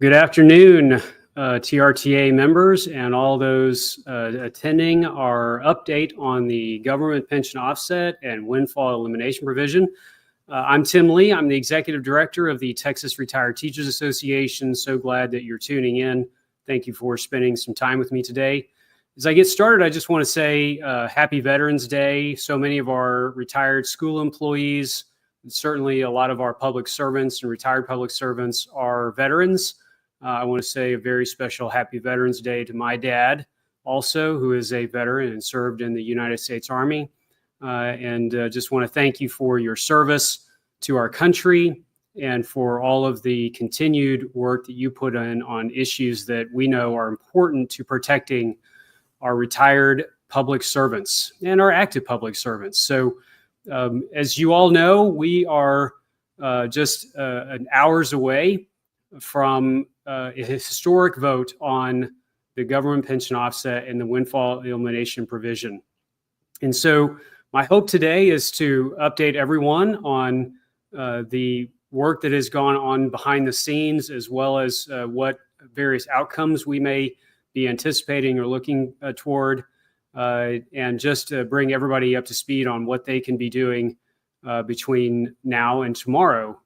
Good afternoon, TRTA members and all those attending our update on the government pension offset and windfall elimination provision. I'm Tim Lee. I'm the Executive Director of the Texas Retired Teachers Association. So glad that you're tuning in. Thank you for spending some time with me today. As I get started, I just want to say Happy Veterans Day. So many of our retired school employees, and certainly a lot of our public servants and retired public servants are veterans. I want to say a very special Happy Veterans Day to my dad, also, who is a veteran and served in the United States Army. Just want to thank you for your service to our country and for all of the continued work that you put in on issues that we know are important to protecting our retired public servants and our active public servants. So as you all know, we are just an hours away from a historic vote on the government pension offset and the windfall elimination provision. And so my hope today is to update everyone on the work that has gone on behind the scenes, as well as what various outcomes we may be anticipating or looking toward, and just to bring everybody up to speed on what they can be doing between now and tomorrow.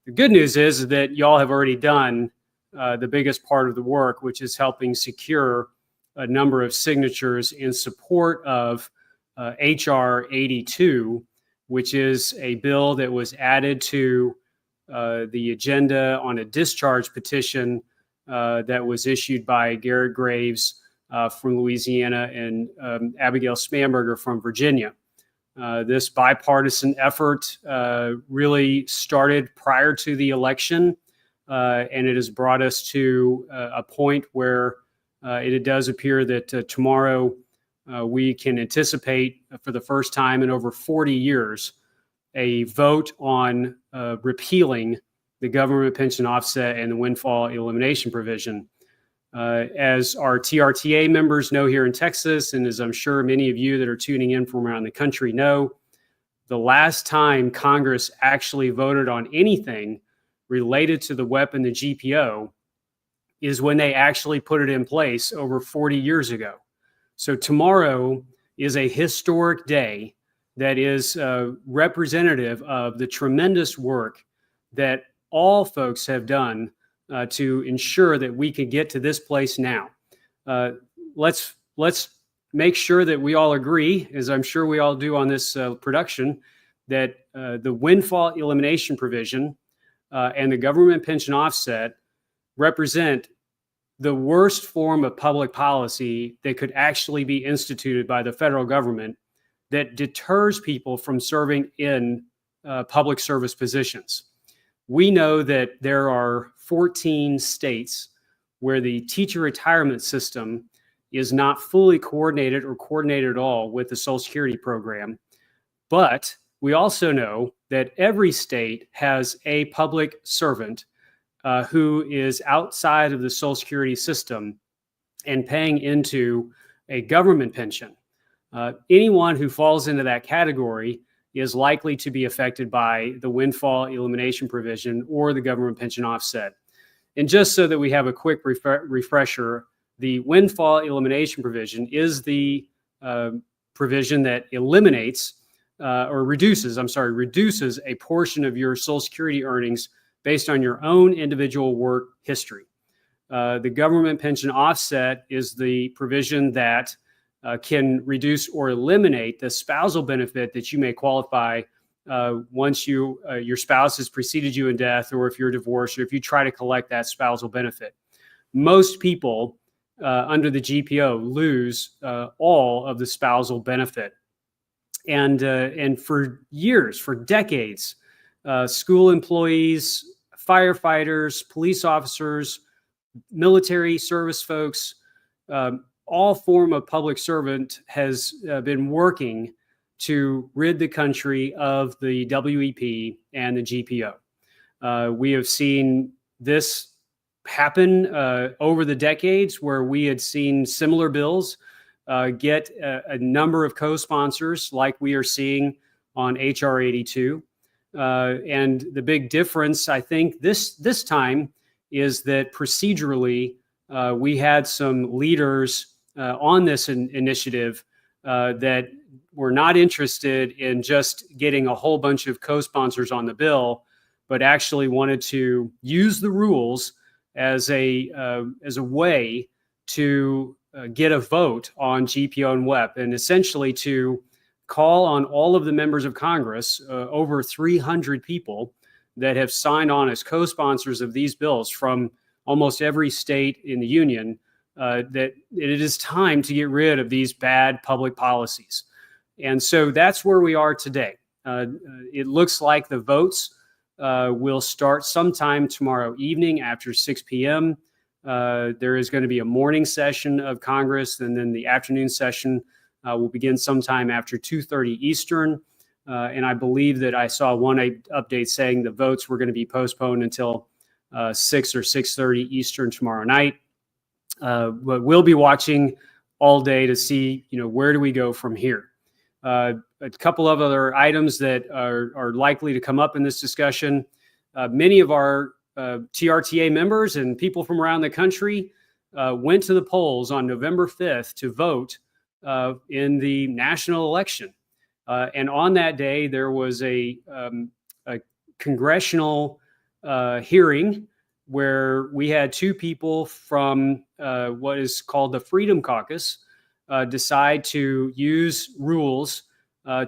The good news is that y'all have already done the biggest part of the work, which is helping secure a number of signatures in support of HR 82, which is a bill that was added to the agenda on a discharge petition that was issued by Garrett Graves from Louisiana and Abigail Spanberger from Virginia. This bipartisan effort really started prior to the election, and it has brought us to a point where it does appear that tomorrow we can anticipate for the first time in over 40 years a vote on repealing the government pension offset and the windfall elimination provision. As our TRTA members know here in Texas, and as I'm sure many of you that are tuning in from around the country know, the last time Congress actually voted on anything related to the WEP and the GPO is when they actually put it in place over 40 years ago. So tomorrow is a historic day that is representative of the tremendous work that all folks have done to ensure that we can get to this place now. Let's make sure that we all agree, as I'm sure we all do on this production, that the windfall elimination provision and the government pension offset represent the worst form of public policy that could actually be instituted by the federal government that deters people from serving in public service positions. We know that there are 14 states where the teacher retirement system is not fully coordinated or coordinated at all with the Social Security program. But we also know that every state has a public servant who is outside of the Social Security system and paying into a government pension. Anyone who falls into that category is likely to be affected by the windfall elimination provision or the government pension offset. And just so that we have a quick refresher, the windfall elimination provision is the provision that eliminates reduces a portion of your Social Security earnings based on your own individual work history. The government pension offset is the provision that can reduce or eliminate the spousal benefit that you may qualify once your spouse has preceded you in death, or if you're divorced, or if you try to collect that spousal benefit. Most people under the GPO lose all of the spousal benefit. And for years, for decades, school employees, firefighters, police officers, military service folks, all form of public servant has been working to rid the country of the WEP and the GPO. We have seen this happen over the decades, where we had seen similar bills get a number of co-sponsors like we are seeing on HR 82. And the big difference, I think, this time is that procedurally, we had some leaders on this initiative that were not interested in just getting a whole bunch of co-sponsors on the bill, but actually wanted to use the rules as a way to get a vote on GPO and WEP, and essentially to call on all of the members of Congress, over 300 people that have signed on as co-sponsors of these bills from almost every state in the union, that it is time to get rid of these bad public policies. And so that's where we are today. It looks like the votes will start sometime tomorrow evening after 6 p.m. There is going to be a morning session of Congress, and then the afternoon session will begin sometime after 2:30 Eastern. And I believe that I saw one update saying the votes were going to be postponed until 6 or 6:30 Eastern tomorrow night. But we'll be watching all day to see, where do we go from here. A couple of other items that are likely to come up in this discussion. Many of our TRTA members and people from around the country went to the polls on November 5th to vote in the national election. And on that day, there was a congressional hearing where we had two people from what is called the Freedom Caucus decide to use rules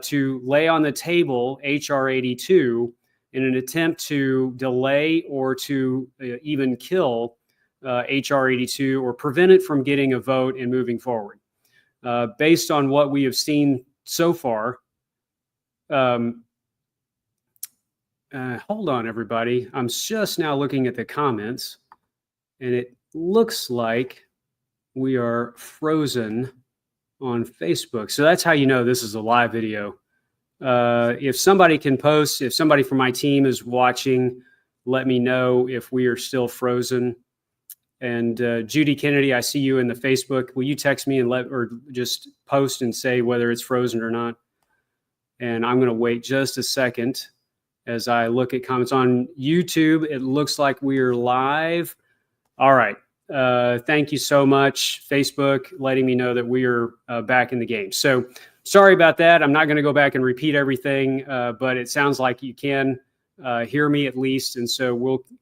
to lay on the table H.R. 82 in an attempt to delay or to even kill H.R. 82 or prevent it from getting a vote and moving forward. Based on what we have seen so far, hold on, everybody. I'm just now looking at the comments, and it looks like we are frozen on Facebook. So that's how you know this is a live video. If somebody can post, if somebody from my team is watching, let me know if we are still frozen. And Judy Kennedy, I see you in the Facebook. Will you text me and or just post and say whether it's frozen or not? And I'm going to wait just a second as I look at comments on YouTube. It looks like we are live. All right. Thank you so much, Facebook, letting me know that we are back in the game. So sorry about that. I'm not going to go back and repeat everything, but it sounds like you can hear me at least. And so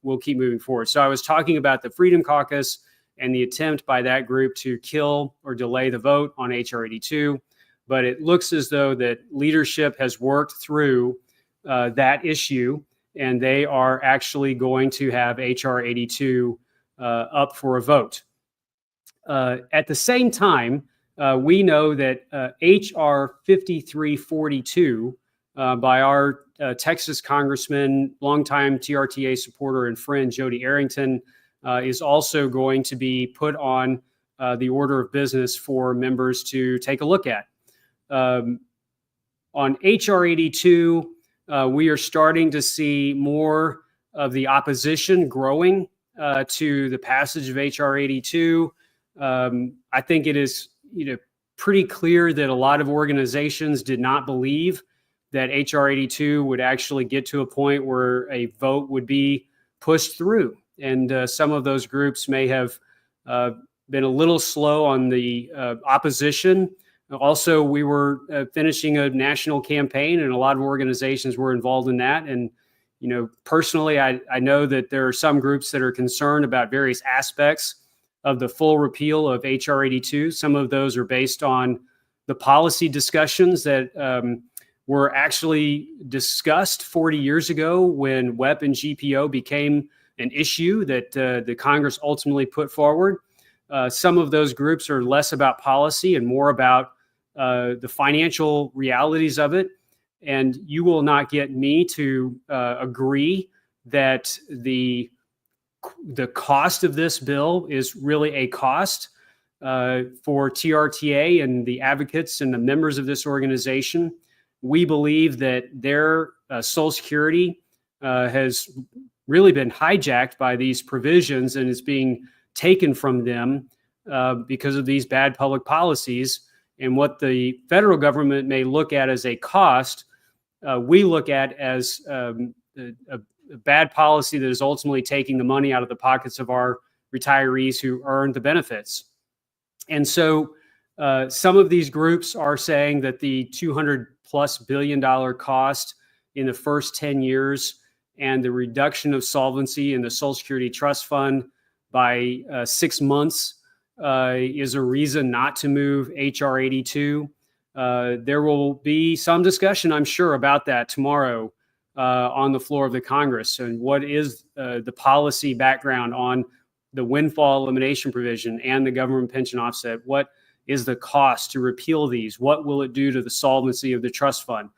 we'll keep moving forward. So I was talking about the Freedom Caucus and the attempt by that group to kill or delay the vote on H.R. 82. But it looks as though that leadership has worked through that issue, and they are actually going to have H.R. 82 up for a vote. At the same time, we know that H.R. 5342 by our Texas Congressman, longtime TRTA supporter and friend Jody Arrington, is also going to be put on the order of business for members to take a look at. On H.R. 82, we are starting to see more of the opposition growing to the passage of H.R. 82. I think it is pretty clear that a lot of organizations did not believe that H.R. 82 would actually get to a point where a vote would be pushed through. And some of those groups may have been a little slow on the opposition. Also, we were finishing a national campaign, and a lot of organizations were involved in that. And, personally, I know that there are some groups that are concerned about various aspects of the full repeal of H.R. 82. Some of those are based on the policy discussions that were actually discussed 40 years ago when WEP and GPO became an issue that the Congress ultimately put forward. Some of those groups are less about policy and more about the financial realities of it. And you will not get me to agree that the cost of this bill is really a cost for TRTA and the advocates and the members of this organization. We believe that their Social Security has really been hijacked by these provisions and is being taken from them because of these bad public policies. And what the federal government may look at as a cost, we look at as bad policy that is ultimately taking the money out of the pockets of our retirees who earn the benefits. And so some of these groups are saying that the $200+ billion cost in the first 10 years and the reduction of solvency in the Social Security Trust Fund by 6 months is a reason not to move HR 82. There will be some discussion, I'm sure, about that tomorrow on the floor of the Congress, and what is the policy background on the windfall elimination provision and the government pension offset. What is the cost to repeal these? What will it do to the solvency of the trust fund?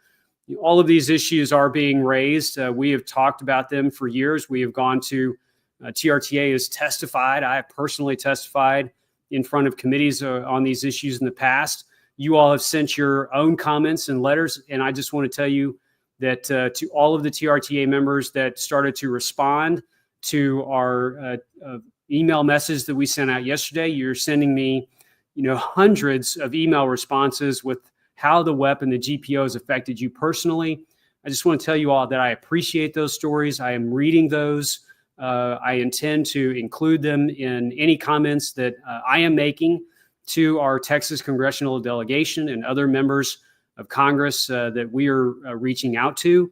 All of these issues are being raised. We have talked about them for years. We have gone to TRTA has testified. I have personally testified in front of committees on these issues in the past. You all have sent your own comments and letters, and I just want to tell you that to all of the TRTA members that started to respond to our email message that we sent out yesterday, you're sending me, hundreds of email responses with how the WEP and the GPO has affected you personally. I just want to tell you all that I appreciate those stories. I am reading those. I intend to include them in any comments that I am making to our Texas congressional delegation and other members of Congress that we are reaching out to.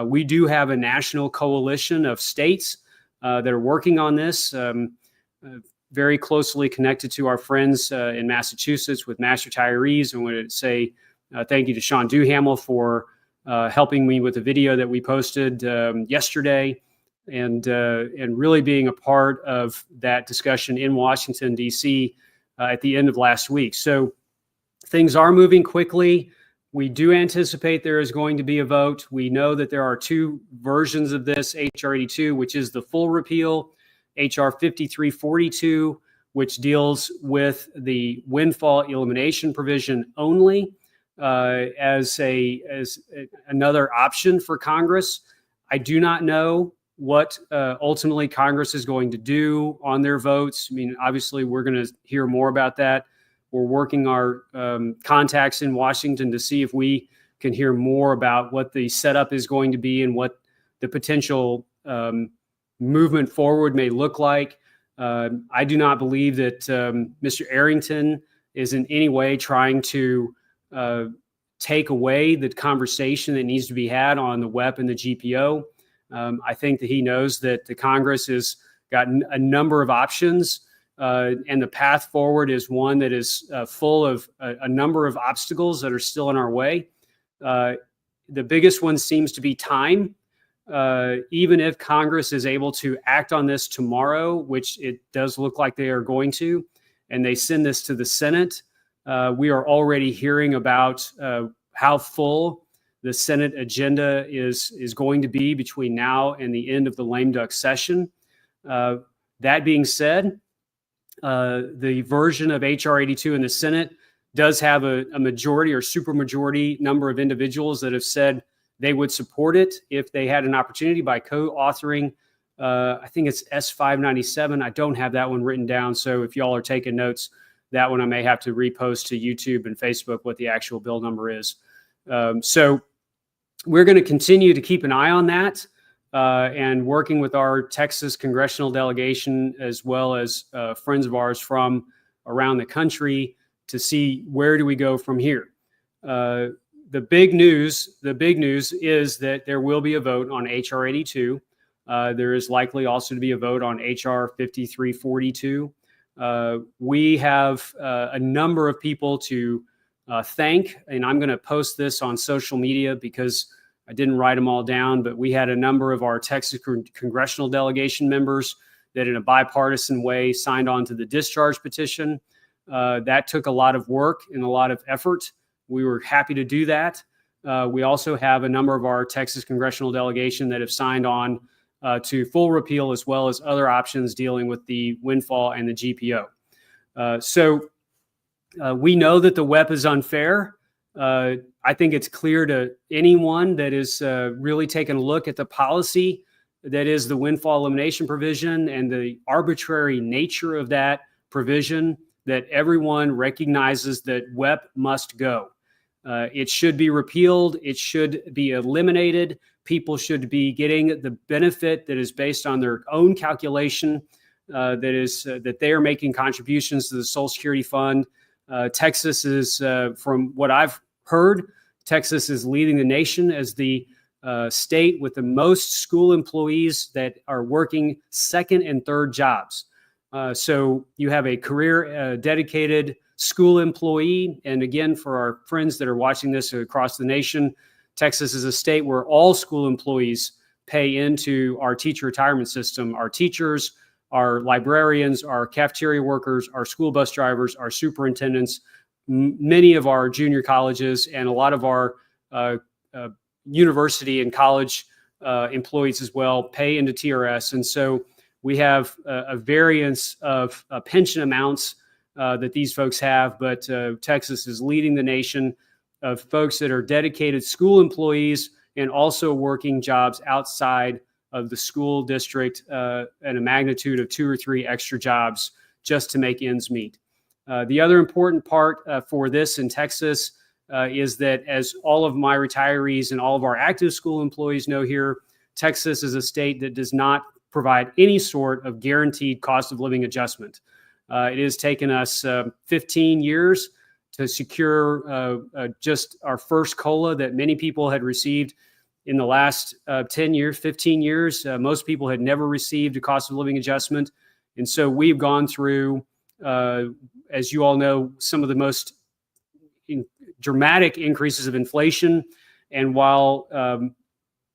We do have a national coalition of states that are working on this, very closely connected to our friends in Massachusetts with mass retirees. I want to say thank you to Sean Duhamel for helping me with the video that we posted yesterday, and really being a part of that discussion in Washington, D.C. At the end of last week. So things are moving quickly. We do anticipate there is going to be a vote. We know that there are two versions of this, HR 82, which is the full repeal, HR 5342, which deals with the windfall elimination provision only as another option for Congress. I do not know what ultimately Congress is going to do on their votes. I mean, obviously, we're going to hear more about that. We're working our contacts in Washington to see if we can hear more about what the setup is going to be and what the potential movement forward may look like. I do not believe that Mr. Arrington is in any way trying to take away the conversation that needs to be had on the WEP and the GPO. I think that he knows that the Congress has got a number of options, and the path forward is one that is full of a number of obstacles that are still in our way. The biggest one seems to be time. Even if Congress is able to act on this tomorrow, which it does look like they are going to, and they send this to the Senate, we are already hearing about how full the Senate agenda is going to be between now and the end of the lame duck session. That being said, the version of HR 82 in the Senate does have a majority or supermajority number of individuals that have said they would support it if they had an opportunity by co-authoring. I think it's S597. I don't have that one written down. So if y'all are taking notes, that one I may have to repost to YouTube and Facebook what the actual bill number is. So we're going to continue to keep an eye on that and working with our Texas congressional delegation as well as friends of ours from around the country to see where do we go from here. The big news is that there will be a vote on HR 82. There is likely also to be a vote on HR 5342. We have a number of people to thank, and I'm going to post this on social media because I didn't write them all down, but we had a number of our Texas congressional delegation members that in a bipartisan way signed on to the discharge petition. That took a lot of work and a lot of effort. We were happy to do that. We also have a number of our Texas congressional delegation that have signed on to full repeal as well as other options dealing with the windfall and the GPO. So we know that the WEP is unfair. I think it's clear to anyone that is really taking a look at the policy that is the windfall elimination provision and the arbitrary nature of that provision that everyone recognizes that WEP must go. It should be repealed. It should be eliminated. people should be getting the benefit that is based on their own calculation, that they are making contributions to the Social Security Fund. Texas is, from what I've heard, Texas is leading the nation as the state with the most school employees that are working second and third jobs. So you have a career dedicated school employee. And again, for our friends that are watching this across the nation, Texas is a state where all school employees pay into our teacher retirement system. Our teachers, our librarians, our cafeteria workers, our school bus drivers, our superintendents, many of our junior colleges, and a lot of our university and college employees as well pay into TRS. And so we have a variance of pension amounts that these folks have, but Texas is leading the nation of folks that are dedicated school employees and also working jobs outside of the school district at a magnitude of 2 or 3 extra jobs just to make ends meet. The other important part for this in Texas is that, as all of my retirees and all of our active school employees know here, Texas is a state that does not provide any sort of guaranteed cost of living adjustment. It has taken us 15 years to secure just our first COLA that many people had received in the last 10 years, 15 years. Most people had never received a cost of living adjustment. And so we've gone through, as you all know, some of the most dramatic increases of inflation. And while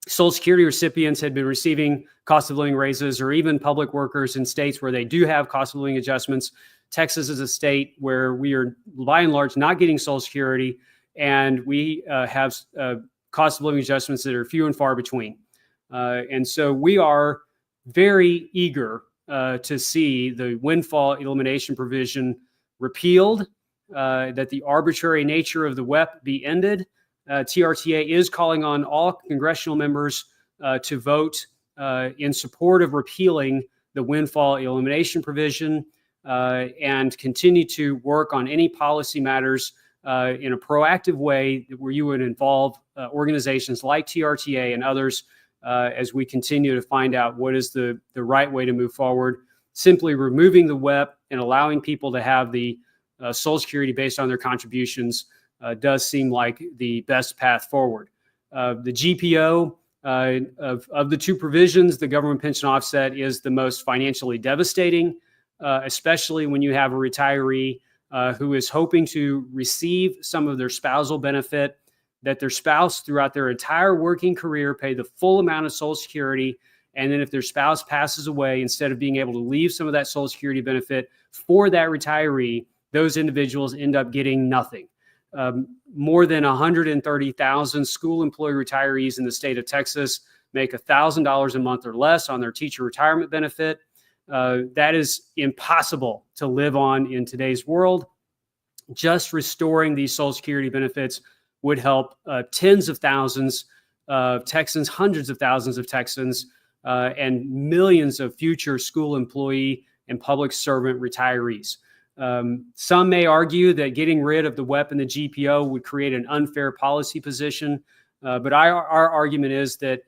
Social Security recipients had been receiving cost of living raises, or even public workers in states where they do have cost of living adjustments, Texas is a state where we are, by and large, not getting Social Security, and we have cost of living adjustments that are few and far between. And so we are very eager to see the windfall elimination provision repealed, that the arbitrary nature of the WEP be ended. TRTA is calling on all congressional members to vote in support of repealing the windfall elimination provision and continue to work on any policy matters in a proactive way where you would involve organizations like TRTA and others as we continue to find out what is the right way to move forward. Simply removing the WEP and allowing people to have the Social Security based on their contributions does seem like the best path forward. The GPO of the two provisions, the government pension offset, is the most financially devastating, especially when you have a retiree who is hoping to receive some of their spousal benefit, that their spouse throughout their entire working career pay the full amount of Social Security. And then if their spouse passes away, instead of being able to leave some of that Social Security benefit for that retiree, those individuals end up getting nothing. More than 130,000 school employee retirees in the state of Texas make $1,000 a month or less on their teacher retirement benefit. That is impossible to live on in today's world. Just restoring these Social Security benefits would help tens of thousands of Texans, hundreds of thousands of Texans, and millions of future school employee and public servant retirees. Some may argue that getting rid of the WEP and the GPO would create an unfair policy position, but our argument is that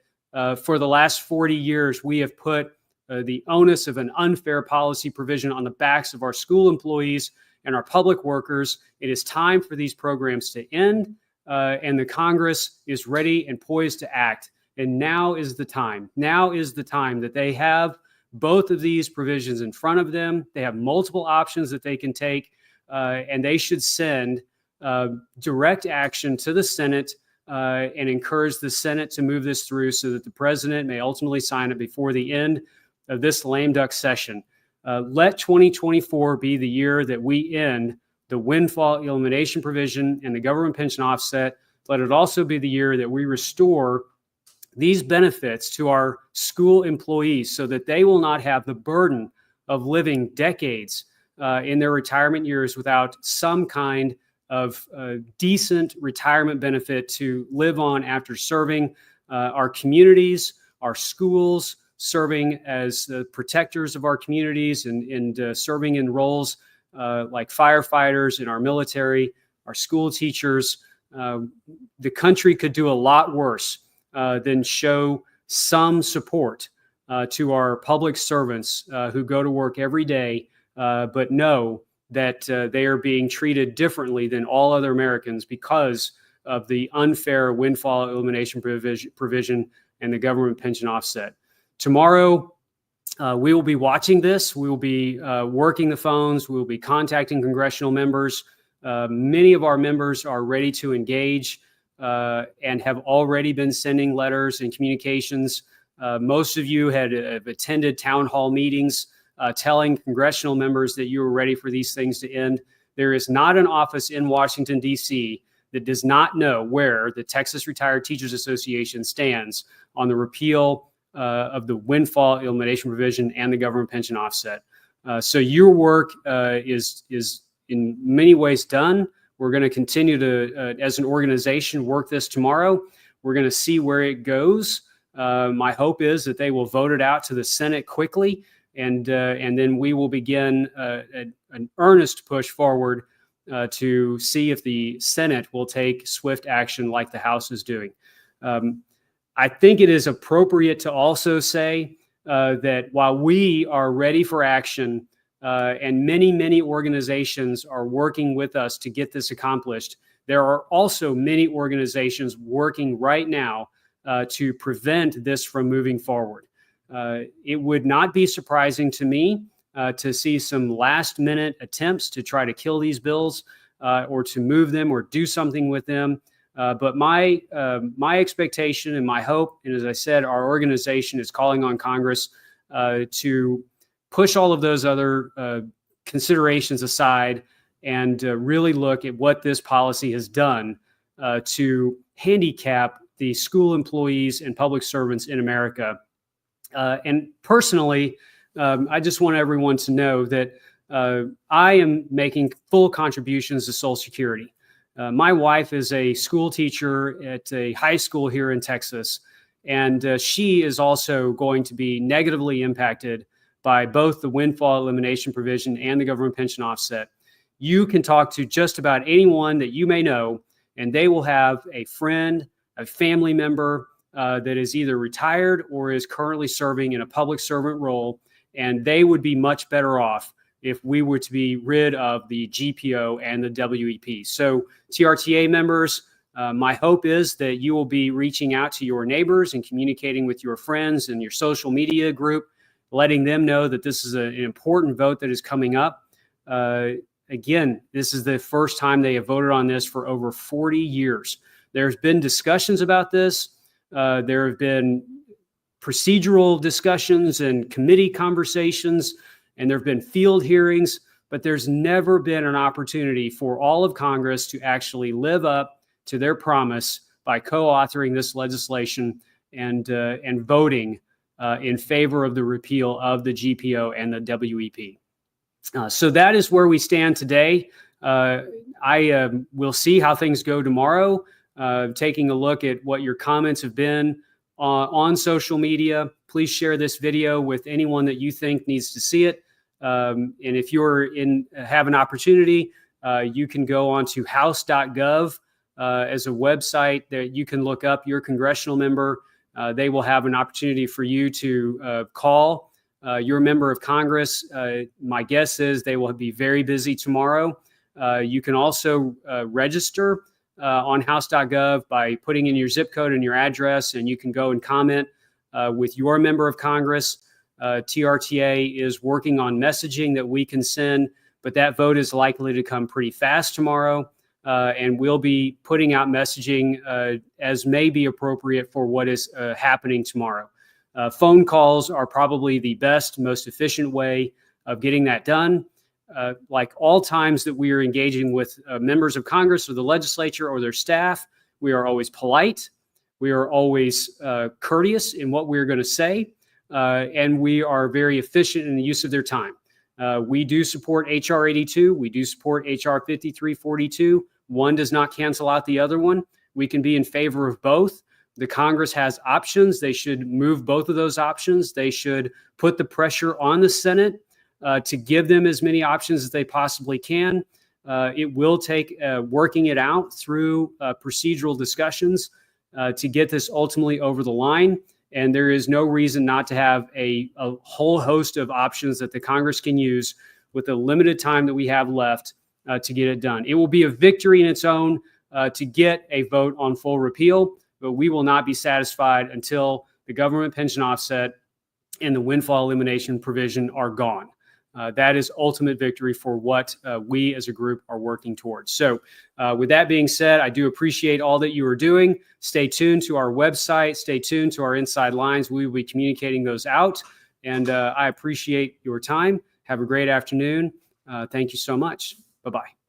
for the last 40 years, we have put the onus of an unfair policy provision on the backs of our school employees and our public workers. It is time for these programs to end, and the Congress is ready and poised to act. And now is the time. Now is the time that they have both of these provisions in front of them. They have multiple options that they can take, and they should send direct action to the Senate and encourage the Senate to move this through so that the president may ultimately sign it before the end of this lame duck session. Let 2024 be the year that we end the windfall elimination provision and the government pension offset. Let it also be the year that we restore these benefits to our school employees so that they will not have the burden of living decades in their retirement years without some kind of decent retirement benefit to live on after serving our communities, our schools, serving as the protectors of our communities and serving in roles like firefighters in our military, our school teachers. The country could do a lot worse then show some support to our public servants who go to work every day, but know that they are being treated differently than all other Americans because of the unfair windfall elimination provision and the government pension offset. Tomorrow, we will be watching this. We will be working the phones. We will be contacting congressional members. Many of our members are ready to engage and have already been sending letters and communications. Most of you have attended town hall meetings telling congressional members that you are ready for these things to end. There is not an office in Washington, D.C. that does not know where the Texas Retired Teachers Association stands on the repeal of the windfall elimination provision and the government pension offset. So your work is in many ways done. We're going to continue to, as an organization, work this tomorrow. We're going to see where it goes. My hope is that they will vote it out to the Senate quickly, and then we will begin an earnest push forward to see if the Senate will take swift action like the House is doing. I think it is appropriate to also say that while we are ready for action and many organizations are working with us to get this accomplished, there are also many organizations working right now to prevent this from moving forward. It would not be surprising to me to see some last-minute attempts to try to kill these bills or to move them or do something with them. But my expectation and my hope, and as I said, our organization is calling on Congress to push all of those other considerations aside and really look at what this policy has done to handicap the school employees and public servants in America. And personally, I just want everyone to know that I am making full contributions to Social Security. My wife is a school teacher at a high school here in Texas, and she is also going to be negatively impacted by both the windfall elimination provision and the government pension offset. You can talk to just about anyone that you may know, and they will have a friend, a family member that is either retired or is currently serving in a public servant role, and they would be much better off if we were to be rid of the GPO and the WEP. So TRTA members, my hope is that you will be reaching out to your neighbors and communicating with your friends and your social media group, letting them know that this is an important vote that is coming up. Again, this is the first time they have voted on this for over 40 years. There's been discussions about this. There have been procedural discussions and committee conversations, and there have been field hearings, but there's never been an opportunity for all of Congress to actually live up to their promise by co-authoring this legislation and voting in favor of the repeal of the GPO and the WEP. So that is where we stand today. I will see how things go tomorrow, taking a look at what your comments have been on social media. Please share this video with anyone that you think needs to see it. And if you're have an opportunity, you can go onto house.gov as a website that you can look up your congressional member. They will have an opportunity for you to call your member of Congress. My guess is they will be very busy tomorrow. You can also register on house.gov by putting in your zip code and your address, and you can go and comment with your member of Congress. TRTA is working on messaging that we can send, but that vote is likely to come pretty fast tomorrow, and we'll be putting out messaging as may be appropriate for what is happening tomorrow. Phone calls are probably the best, most efficient way of getting that done. Like all times that we are engaging with members of Congress or the legislature or their staff, we are always polite. We are always courteous in what we're going to say, and we are very efficient in the use of their time. We do support H.R. 82. We do support H.R. 5342. One does not cancel out the other one. We can be in favor of both. The Congress has options. They should move both of those options. They should put the pressure on the Senate to give them as many options as they possibly can. It will take working it out through procedural discussions. to get this ultimately over the line. And there is no reason not to have a whole host of options that the Congress can use with the limited time that we have left to get it done. It will be a victory in its own to get a vote on full repeal, but we will not be satisfied until the government pension offset and the windfall elimination provision are gone. That is ultimate victory for what we as a group are working towards. So with that being said, I do appreciate all that you are doing. Stay tuned to our website. Stay tuned to our Inside Lines. We will be communicating those out. And I appreciate your time. Have a great afternoon. Thank you so much. Bye-bye.